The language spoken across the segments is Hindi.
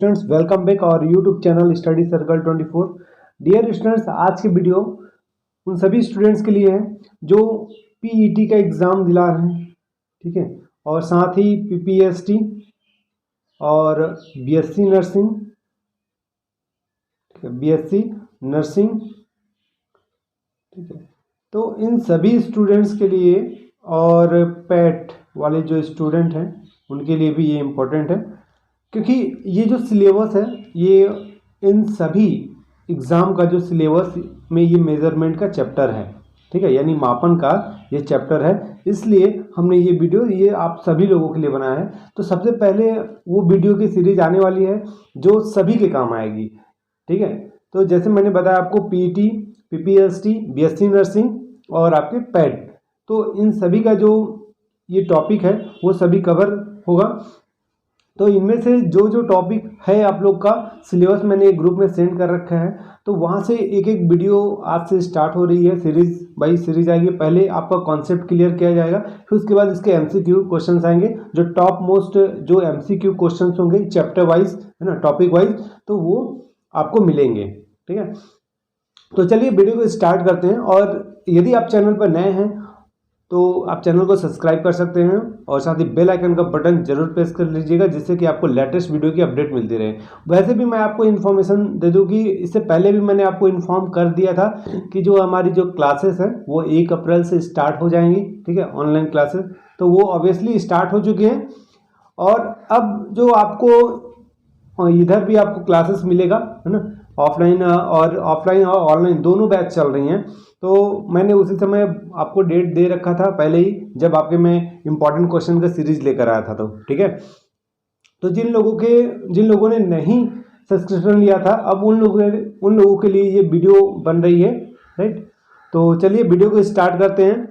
Students welcome back our YouTube channel study circle 24। Dear students, आज की वीडियो उन सभी स्टूडेंट्स के लिए है जो पीईटी का एग्ज़ाम दिला रहे हैं, ठीक है, और साथ ही पीपीएसटी और बीएससी नर्सिंग, बीएससी नर्सिंग, ठीक है। तो इन सभी स्टूडेंट्स के लिए और पैट वाले जो स्टूडेंट हैं उनके लिए भी ये इम्पोर्टेंट है, क्योंकि ये जो सिलेबस है ये इन सभी एग्ज़ाम का जो सिलेबस में ये मेज़रमेंट का चैप्टर है, ठीक है, यानी मापन का ये चैप्टर है। इसलिए हमने ये वीडियो ये आप सभी लोगों के लिए बनाया है। तो सबसे पहले वो वीडियो की सीरीज आने वाली है जो सभी के काम आएगी, ठीक है। तो जैसे मैंने बताया आपको पीईटी, पीपीएसटी, बीएससी नर्सिंग और आपके पैट, तो इन सभी का जो ये टॉपिक है वो सभी कवर होगा। तो इनमें से जो जो टॉपिक है आप लोग का सिलेबस मैंने एक ग्रुप में सेंड कर रखा है, तो वहाँ से एक एक वीडियो आज से स्टार्ट हो रही है, सीरीज बाई सीरीज आएगी। पहले आपका कॉन्सेप्ट क्लियर किया जाएगा, फिर उसके बाद इसके एमसीक्यू क्वेश्चंस आएंगे, जो टॉप मोस्ट जो एमसीक्यू क्वेश्चंस होंगे चैप्टर वाइज, है ना, टॉपिक वाइज, तो वो आपको मिलेंगे, ठीक है। तो चलिए वीडियो को स्टार्ट करते हैं। और यदि आप चैनल पर नए हैं तो आप चैनल को सब्सक्राइब कर सकते हैं और साथ ही बेल आइकन का बटन जरूर प्रेस कर लीजिएगा, जिससे कि आपको लेटेस्ट वीडियो की अपडेट मिलती रहे। वैसे भी मैं आपको इन्फॉर्मेशन दे दूं कि इससे पहले भी मैंने आपको इन्फॉर्म कर दिया था कि जो हमारी जो क्लासेस हैं वो 1 अप्रैल से स्टार्ट हो जाएंगी, ठीक है, ऑनलाइन क्लासेस। तो वो ऑब्वियसली स्टार्ट हो चुकी हैं और अब जो आपको इधर भी आपको क्लासेस मिलेगा, है ना, ऑफलाइन और ऑनलाइन दोनों बैच चल रही हैं। तो मैंने उसी समय आपको डेट दे रखा था पहले ही, जब आपके मैं इंपॉर्टेंट क्वेश्चन का सीरीज लेकर आया था, तो ठीक है। तो जिन लोगों ने नहीं सब्सक्रिप्शन लिया था, अब उन लोगों के लिए ये वीडियो बन रही है, राइट। तो चलिए वीडियो को स्टार्ट करते हैं।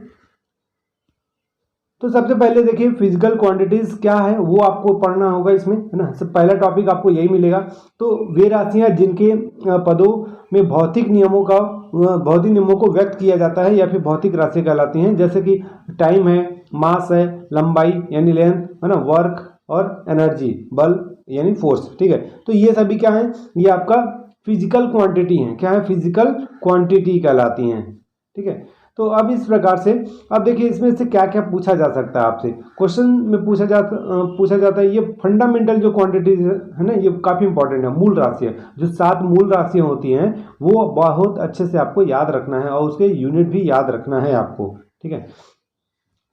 तो सबसे पहले देखिए फिजिकल क्वांटिटीज क्या है वो आपको पढ़ना होगा इसमें, है ना। सब पहला टॉपिक आपको यही मिलेगा। तो वे राशियां जिनके पदों में भौतिक नियमों को व्यक्त किया जाता है या फिर भौतिक राशियां कहलाती हैं, जैसे कि टाइम है, मास है, लंबाई यानी लेंथ, है ना, वर्क और एनर्जी बल यानी फोर्स, ठीक है। तो ये सभी क्या है, ये आपका फिजिकल क्वांटिटी है, क्या है, फिजिकल क्वांटिटी कहलाती हैं, ठीक है। तो अब इस प्रकार से अब देखिए इसमें से क्या क्या पूछा जा सकता है आपसे क्वेश्चन में पूछा जाता है। ये फंडामेंटल जो क्वांटिटीज है ना, ये काफ़ी इंपॉर्टेंट है। मूल राशियाँ, जो 7 मूल राशियाँ होती हैं वो बहुत अच्छे से आपको याद रखना है और उसके यूनिट भी याद रखना है आपको, ठीक है।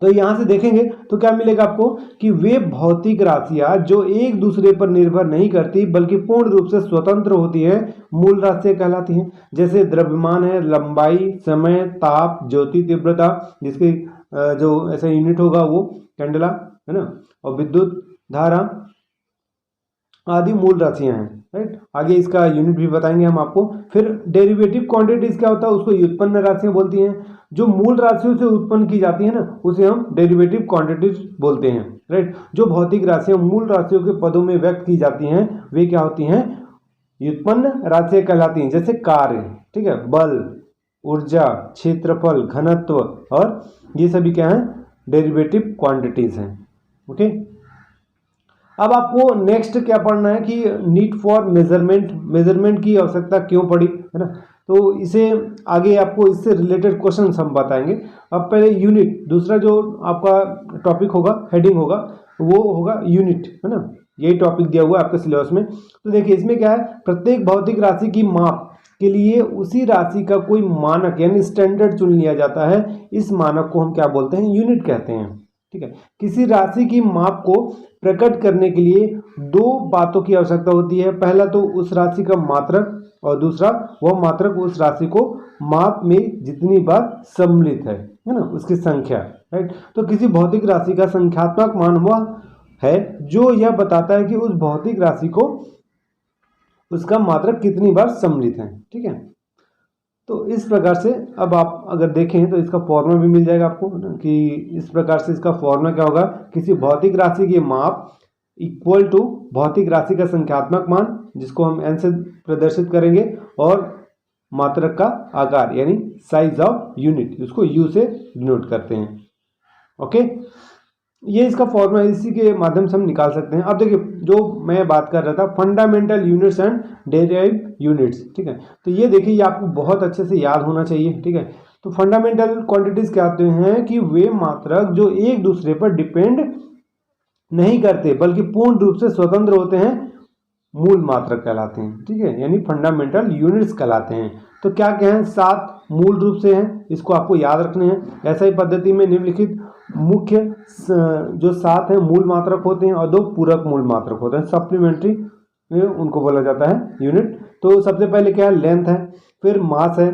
तो यहाँ से देखेंगे तो क्या मिलेगा आपको कि वे भौतिक राशियाँ जो एक दूसरे पर निर्भर नहीं करती बल्कि पूर्ण रूप से स्वतंत्र होती हैं, मूल राशियाँ कहलाती हैं। जैसे द्रव्यमान है, लंबाई, समय, ताप, ज्योति तीव्रता, जिसकी जो ऐसा यूनिट होगा वो कैंडेला, है ना, और विद्युत धारा आदि मूल राशियाँ हैं, राइट। आगे इसका यूनिट भी बताएंगे हम आपको। फिर डेरिवेटिव क्वांटिटीज क्या होता है, उसको व्युत्पन्न राशियाँ बोलती हैं। जो मूल राशियों से उत्पन्न की जाती है ना, उसे हम डेरिवेटिव क्वांटिटीज बोलते हैं, राइट। जो भौतिक राशियाँ मूल राशियों के पदों में व्यक्त की जाती हैं वे क्या होती हैं, व्युत्पन्न राशियाँ कहलाती हैं। जैसे कार्य, ठीक है, बल, ऊर्जा, क्षेत्रफल, घनत्व, और ये सभी क्या है, डेरिवेटिव क्वांटिटीज हैं, ओके। अब आपको नेक्स्ट क्या पढ़ना है कि नीड फॉर मेजरमेंट की आवश्यकता क्यों पड़ी, है ना। तो इसे आगे आपको इससे रिलेटेड क्वेश्चन हम बताएंगे। अब पहले यूनिट, दूसरा जो आपका टॉपिक होगा, हेडिंग होगा, वो होगा यूनिट, है ना। यही टॉपिक दिया हुआ है आपके सिलेबस में। तो देखिए इसमें क्या है, प्रत्येक भौतिक राशि की माप के लिए उसी राशि का कोई मानक यानी स्टैंडर्ड चुन लिया जाता है। इस मानक को हम क्या बोलते हैं, यूनिट कहते हैं, ठीक है। किसी राशि की माप को प्रकट करने के लिए 2 बातों की आवश्यकता होती है। पहला तो उस राशि का मात्रक और दूसरा वह मात्रक उस राशि को माप में जितनी बार सम्मिलित है ना, उसकी संख्या, राइट। तो किसी भौतिक राशि का संख्यात्मक मान वह है जो यह बताता है कि उस भौतिक राशि को उसका मात्रक कितनी बार सम्मिलित है, ठीक है। तो इस प्रकार से अब आप अगर देखें तो इसका फॉर्मूला भी मिल जाएगा आपको ना, कि इस प्रकार से इसका फॉर्मूला क्या होगा, किसी भौतिक राशि की माप इक्वल टू भौतिक राशि का संख्यात्मक मान, जिसको हम n से प्रदर्शित करेंगे, और मात्रक का आकार यानी साइज ऑफ यूनिट, उसको u से डिनोट करते हैं, ओके। ये इसका फॉर्मूला, इसी के माध्यम से हम निकाल सकते हैं। अब देखिए जो मैं बात कर रहा था fundamental units and derivative units, ठीक है, तो ये देखिए ये आपको बहुत अच्छे से याद होना चाहिए, ठीक है। तो फंडामेंटल क्वांटिटीज क्या होते हैं कि वे मात्रक जो एक दूसरे पर डिपेंड नहीं करते बल्कि पूर्ण रूप से स्वतंत्र होते हैं, मूल मात्रक कहलाते हैं, ठीक है, यानी फंडामेंटल यूनिट्स कहलाते हैं। तो क्या क्या है, 7 मूल रूप से हैं, इसको आपको याद रखने हैं। ऐसा ही पद्धति में निम्नलिखित मुख्य जो 7 हैं मूल मात्रक होते हैं और 2 पूरक मूल मात्रक होते हैं, सप्लीमेंट्री उनको बोला जाता है यूनिट। तो सबसे पहले क्या है, लेंथ है, फिर मास है,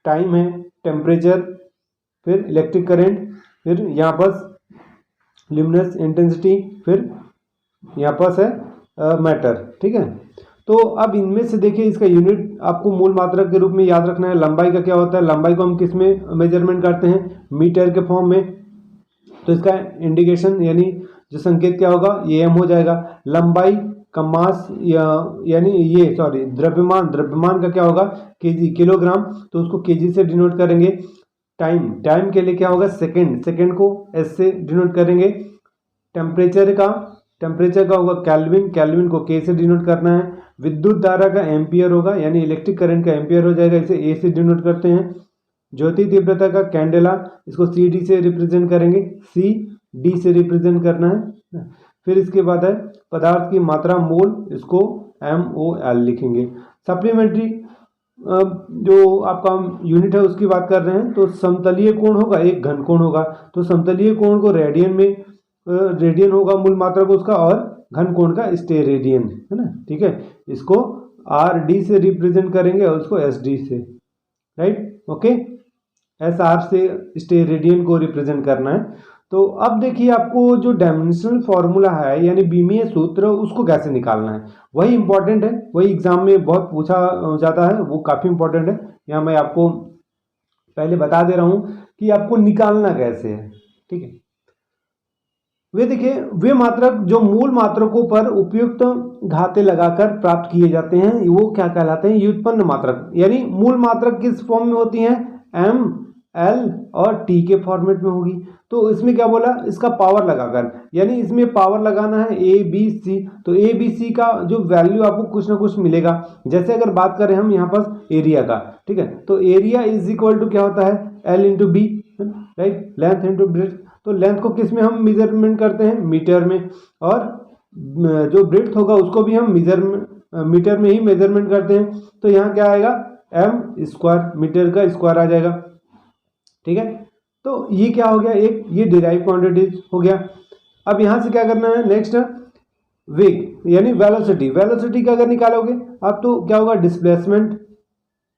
टाइम है, टेम्परेचर, फिर इलेक्ट्रिक करंट, फिर यहाँ पर ल्यूमिनस इंटेंसिटी, फिर यहाँ पर है मैटर, ठीक है। तो अब इनमें से देखिए इसका यूनिट आपको मूल मात्रक के रूप में याद रखना है। लंबाई का क्या होता है, लंबाई को हम किस में मेजरमेंट करते हैं, मीटर के फॉर्म में। तो इसका इंडिकेशन यानी जो संकेत क्या होगा, ये एम हो जाएगा। लंबाई का मास यानी ये द्रव्यमान का क्या होगा, केजी, किलोग्राम, तो उसको केजी से डिनोट करेंगे। टाइम के लिए क्या होगा, सेकंड को एस से डिनोट करेंगे। टेम्परेचर का होगा केल्विन को के से डिनोट करना है। विद्युत धारा का एम्पियर होगा, यानी इलेक्ट्रिक करंट का एम्पियर हो जाएगा, इसे ए से डिनोट करते हैं। ज्योति तीव्रता का कैंडेला, इसको सी डी से रिप्रेजेंट करेंगे, सी डी से रिप्रेजेंट करना है। फिर इसके बाद है पदार्थ की मात्रा मोल, इसको MOL लिखेंगे। सप्लीमेंट्री जो आपका यूनिट है उसकी बात कर रहे हैं, तो समतलीय कोण होगा, एक घन कोण होगा। तो समतलीय कोण को रेडियन होगा मूल मात्रक उसका, और घन कोण का स्टेरेडियन, है ना, ठीक है। इसको RD से रिप्रेजेंट करेंगे और उसको SD से, राइट, ओके। SR से स्टेरेडियन को रिप्रेजेंट करना है। तो अब देखिए आपको जो डायमेंशनल फॉर्मूला है यानी बीमीय सूत्र, उसको कैसे निकालना है, वही इंपॉर्टेंट है, वही एग्जाम में बहुत पूछा जाता है, वो काफ़ी इंपॉर्टेंट है। यहाँ मैं आपको पहले बता दे रहा हूँ कि आपको निकालना कैसे है, ठीक है। वे देखिए वे मात्रक जो मूल मात्रकों पर उपयुक्त घाते लगाकर प्राप्त किए जाते हैं, वो क्या कहलाते हैं, व्युत्पन्न मात्रक। यानी मूल मात्रक किस फॉर्म में होती हैं, M, L और T के फॉर्मेट में होगी। तो इसमें क्या बोला, इसका पावर लगाकर, यानी इसमें पावर लगाना है ABC। तो ABC का जो वैल्यू आपको कुछ ना कुछ मिलेगा। जैसे अगर बात करें हम यहाँ पर एरिया का, ठीक है, तो एरिया इज इक्वल टू क्या होता है, L into B, right, length into breadth. तो लेंथ को किस में हम मेजरमेंट करते हैं, मीटर में, और जो ब्रेड्थ होगा उसको भी हम मीटर में ही मेजरमेंट करते हैं। तो यहाँ क्या आएगा, M स्क्वायर, मीटर का स्क्वायर आ जाएगा, ठीक है। तो ये क्या हो गया, एक ये डिराइव क्वांटिटीज हो गया। अब यहाँ से क्या करना है, नेक्स्ट वेग यानी वेलोसिटी का अगर निकालोगे आप तो क्या होगा,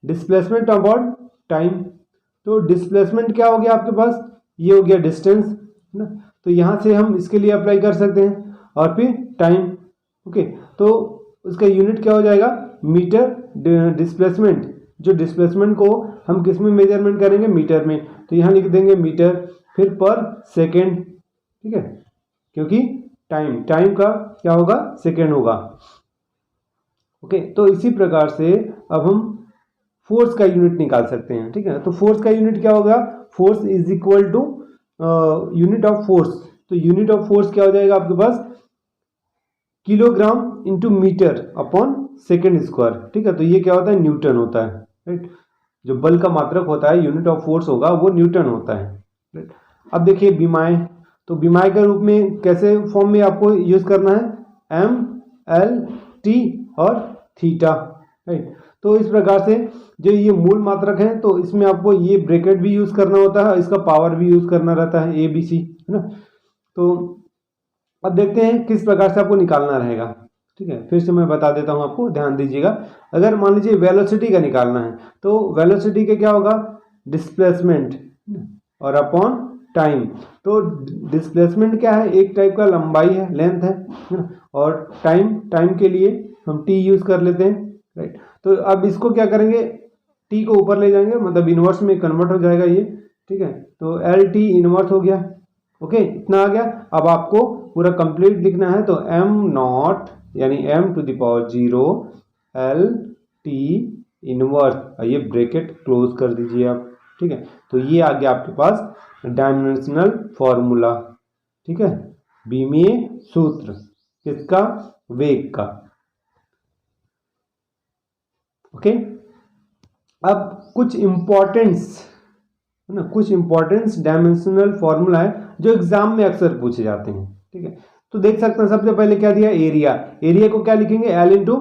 डिस्प्लेसमेंट अपॉन टाइम। तो डिस्प्लेसमेंट क्या हो गया आपके पास, ये हो गया डिस्टेंस, है ना। तो यहाँ से हम इसके लिए अप्लाई कर सकते हैं, और फिर टाइम, ओके। तो उसका यूनिट क्या हो जाएगा, मीटर डिस्प्लेसमेंट। जो डिस्प्लेसमेंट को हम किस में मेजरमेंट करेंगे, मीटर में। तो यहाँ लिख देंगे मीटर, फिर पर सेकेंड, ठीक है, क्योंकि टाइम का क्या होगा, सेकेंड होगा, ओके। तो इसी प्रकार से अब हम फोर्स का यूनिट निकाल सकते हैं, ठीक है। तो फोर्स का यूनिट क्या होगा, force is equal to unit of force. तो यूनिट ऑफ फोर्स क्या हो जाएगा आपके पास, kilogram into metre upon second square, ठीक है। तो ये क्या होता है, न्यूटन होता है, राइट। जो बल का मात्रक होता है, यूनिट ऑफ फोर्स होगा, वो न्यूटन होता है, राइट। अब देखिए बीमाय, तो बीमाय के रूप में कैसे फॉर्म में आपको यूज करना है, M, L, T और थीटा, राइट। तो इस प्रकार से जो ये मूल मात्रक हैं, तो इसमें आपको ये ब्रैकेट भी यूज करना होता है, इसका पावर भी यूज करना रहता है, ABC, है ना। तो अब देखते हैं किस प्रकार से आपको निकालना रहेगा, ठीक है। फिर से मैं बता देता हूं आपको, ध्यान दीजिएगा। अगर मान लीजिए वेलोसिटी का निकालना है, तो वेलोसिटी का क्या होगा, डिस्प्लेसमेंट और अपॉन टाइम। तो डिस्प्लेसमेंट क्या है, एक टाइप का लंबाई है, लेंथ है ना, और टाइम के लिए हम T यूज कर लेते हैं, राइट। तो अब इसको क्या करेंगे, T को ऊपर ले जाएंगे, मतलब इनवर्स में कन्वर्ट हो जाएगा ये, ठीक है। तो LT इनवर्स हो गया, ओके, इतना आ गया। अब आपको पूरा कंप्लीट लिखना है, तो M0 यानी m⁻0 LT इनवर्स, ये ब्रैकेट क्लोज कर दीजिए आप, ठीक है। तो ये आ गया आपके पास डायमेंशनल फॉर्मूला, ठीक है। बीमीय सूत्र किसका? वेग का। ओके, अब कुछ इंपॉर्टेंस है ना, कुछ इंपॉर्टेंस डायमेंशनल फॉर्मूला है जो एग्जाम में अक्सर पूछे जाते हैं। ठीक है, तो देख सकते हैं सबसे पहले क्या दिया, एरिया। एरिया को क्या लिखेंगे? एल इंटू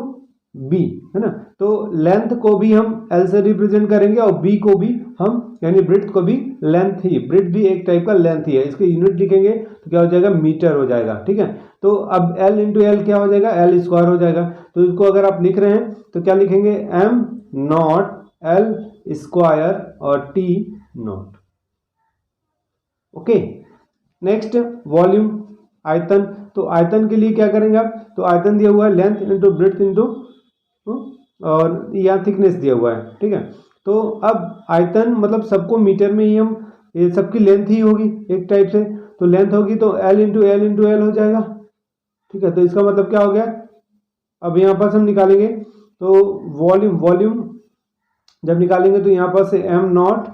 बी, है ना। तो लेंथ को भी हम एल से रिप्रेजेंट करेंगे और बी को भी हम, यानी ब्रेड्थ को भी लेंथ ही, ब्रेड्थ भी एक टाइप का लेंथ ही है, इसके यूनिट लिखेंगे तो क्या हो जाएगा? मीटर हो जाएगा। ठीक है, तो अब एल इंटू एल क्या हो जाएगा? एल स्क्वायर हो जाएगा। तो इसको अगर आप लिख रहे हैं तो क्या लिखेंगे? एम नॉट एल स्क्वायर और T not. Okay, next volume, आयतन। तो आयतन के लिए क्या करेंगे आप? तो आयतन दिया हुआ है लेंथ इंटू ब्रेड्थ इंटू और यहाँ थिकनेस दिया हुआ है। ठीक है, तो अब आयतन मतलब सबको मीटर में ही हम, ये सबकी लेंथ ही होगी एक टाइप से, तो लेंथ होगी तो एल इंटू एल हो जाएगा। ठीक है, तो इसका मतलब क्या हो गया? अब यहाँ पर हम निकालेंगे तो वॉल्यूम जब निकालेंगे तो यहाँ पर से एम नॉट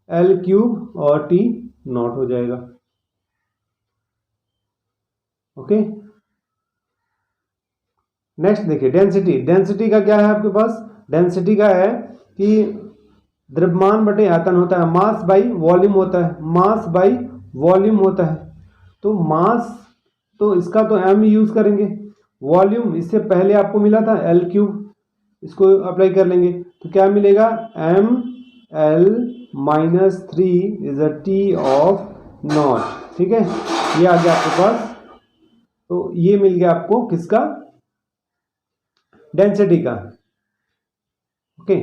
एल क्यूब और टी नॉट हो जाएगा। ओके, नेक्स्ट देखिए डेंसिटी। डेंसिटी का क्या है आपके पास? डेंसिटी का है कि द्रव्यमान बटे आयतन होता है, मास बाई वॉल्यूम होता है, मास बाई वॉल्यूम होता है। तो मास, तो इसका तो एम यूज करेंगे। वॉल्यूम इससे पहले आपको मिला था एल क्यूब, इसको अप्लाई कर लेंगे तो क्या मिलेगा? M L minus 3 is a T of not. ठीक है, ये आ गया आपके पास। तो ये मिल गया आपको किसका? डेंसिटी का। ओके,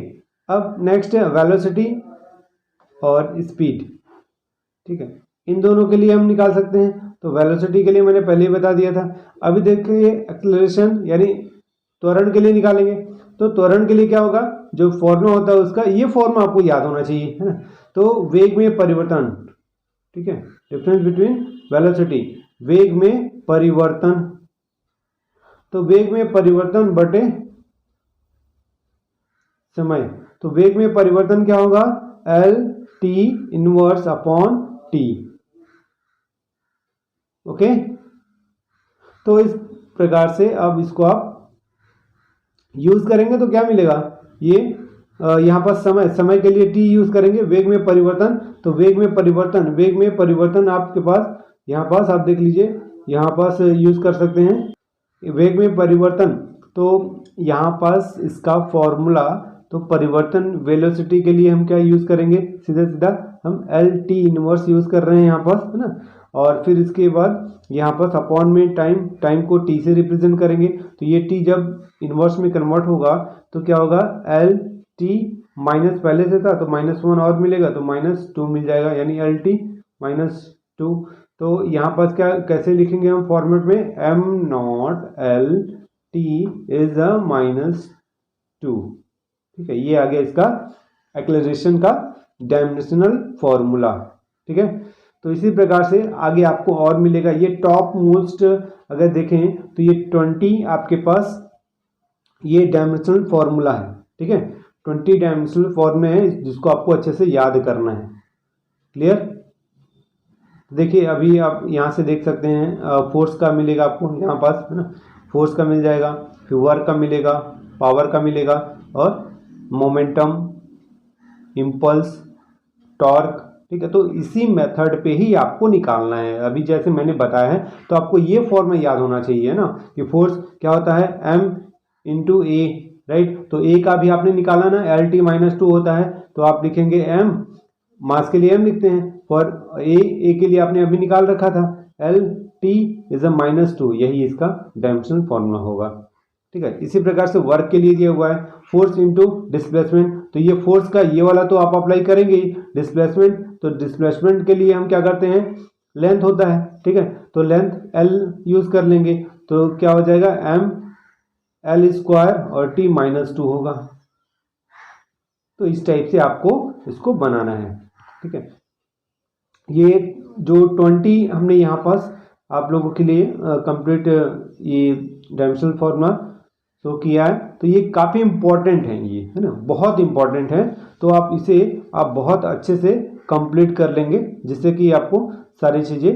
अब नेक्स्ट है वेलोसिटी और स्पीड। ठीक है, इन दोनों के लिए हम निकाल सकते हैं। तो वेलोसिटी के लिए मैंने पहले ही बता दिया था। अभी देखिए एक्सेलरेशन यानी त्वरण के लिए निकालेंगे। तो त्वरण के लिए क्या होगा? जो फॉर्मूला होता है उसका, ये फॉर्मूला आपको याद होना चाहिए, है ना। तो वेग में परिवर्तन, ठीक है, डिफरेंस बिटवीन वेलोसिटी, वेग में परिवर्तन, तो वेग में परिवर्तन बटे समय। तो वेग में परिवर्तन क्या होगा? L T inverse upon T. Okay, तो इस प्रकार से अब इसको आप यूज करेंगे तो क्या मिलेगा? ये यहाँ पर समय के लिए टी यूज करेंगे। वेग में परिवर्तन, तो वेग में परिवर्तन आपके पास यहाँ पास आप देख लीजिए, यहाँ पास यूज कर सकते हैं वेग में परिवर्तन। तो यहाँ पास इसका फॉर्मूला, तो परिवर्तन वेलोसिटी के लिए हम क्या यूज करेंगे? सीधा हम एल टी इनवर्स यूज कर रहे हैं यहाँ पास, है ना। और फिर इसके बाद यहाँ पर अपॉन में टाइम को टी से रिप्रेजेंट करेंगे। तो ये टी जब इनवर्स में कन्वर्ट होगा तो क्या होगा? एल टी माइनस पहले से था तो -1 और मिलेगा तो -2 मिल जाएगा, यानी एल टी -2। तो यहाँ पर क्या कैसे लिखेंगे हम फॉर्मेट में? Am naught L T is a -2। ठीक है, ये आ गया इसका एक्सेलरेशन का डायमेंशनल फॉर्मूला। ठीक है, तो इसी प्रकार से आगे आपको और मिलेगा। ये टॉप मोस्ट अगर देखें तो ये 20 आपके पास ये डायमेंशनल फॉर्मूला है। ठीक है, 20 डायमेंशनल फॉर्मूले हैं जिसको आपको अच्छे से याद करना है। क्लियर? देखिए अभी आप यहाँ से देख सकते हैं फोर्स का मिलेगा आपको यहाँ पास, है ना। फोर्स का मिल जाएगा, फिर वर्क का मिलेगा, पावर का मिलेगा और मोमेंटम, इम्पल्स, टॉर्क। ठीक है, तो इसी मेथड पे ही आपको निकालना है। अभी जैसे मैंने बताया है तो आपको ये फॉर्मूला याद होना चाहिए ना कि फोर्स क्या होता है? एम इंटू ए, राइट। तो ए का भी आपने निकाला ना, एल टी -2 होता है तो आप लिखेंगे एम, मास के लिए एम लिखते हैं, फॉर ए के लिए आपने अभी निकाल रखा था एल टी इज अ -2, यही इसका डायमेंशनल फॉर्मूला होगा। ठीक है, इसी प्रकार से वर्क के लिए दिया हुआ है फोर्स इंटू डिस्प्लेसमेंट। तो ये फोर्स का ये वाला तो आप अप्लाई करेंगे ही, डिस्प्लेसमेंट, तो डिस्प्लेसमेंट के लिए हम क्या करते हैं? लेंथ होता है। ठीक है, तो लेंथ एल यूज कर लेंगे तो क्या हो जाएगा? एम एल स्क्वायर और टी -2 होगा। तो इस टाइप से आपको इसको बनाना है। ठीक है, ये जो 20 हमने यहाँ पास आप लोगों के लिए कंप्लीट ये डायमेंशनल फॉर्मूला शो किया है, तो ये काफ़ी इम्पोर्टेंट है, ये है ना, बहुत इम्पोर्टेंट है। तो आप इसे आप बहुत अच्छे से कंप्लीट कर लेंगे जिससे कि आपको सारी चीज़ें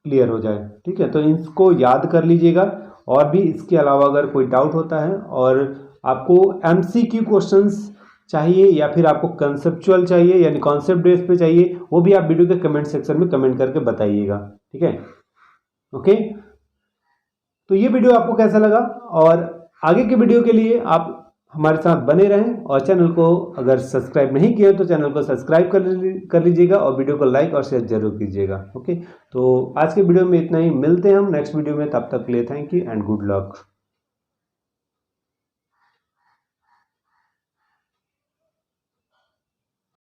क्लियर हो जाए। ठीक है, तो इसको याद कर लीजिएगा। और भी इसके अलावा अगर कोई डाउट होता है और आपको MCQ क्वेश्चंस चाहिए या फिर आपको कंसेप्चुअल चाहिए यानी कॉन्सेप्ट बेस पे चाहिए, वो भी आप वीडियो के कमेंट सेक्शन में कमेंट करके बताइएगा। ठीक है, ओके। तो ये वीडियो आपको कैसा लगा, और आगे के वीडियो के लिए आप हमारे साथ बने रहें, और चैनल को अगर सब्सक्राइब नहीं किया तो चैनल को सब्सक्राइब कर लीजिएगा और वीडियो को लाइक और शेयर जरूर कीजिएगा। ओके, तो आज के वीडियो में इतना ही, मिलते हैं हम नेक्स्ट वीडियो में, तब तक के लिए thank you and good luck.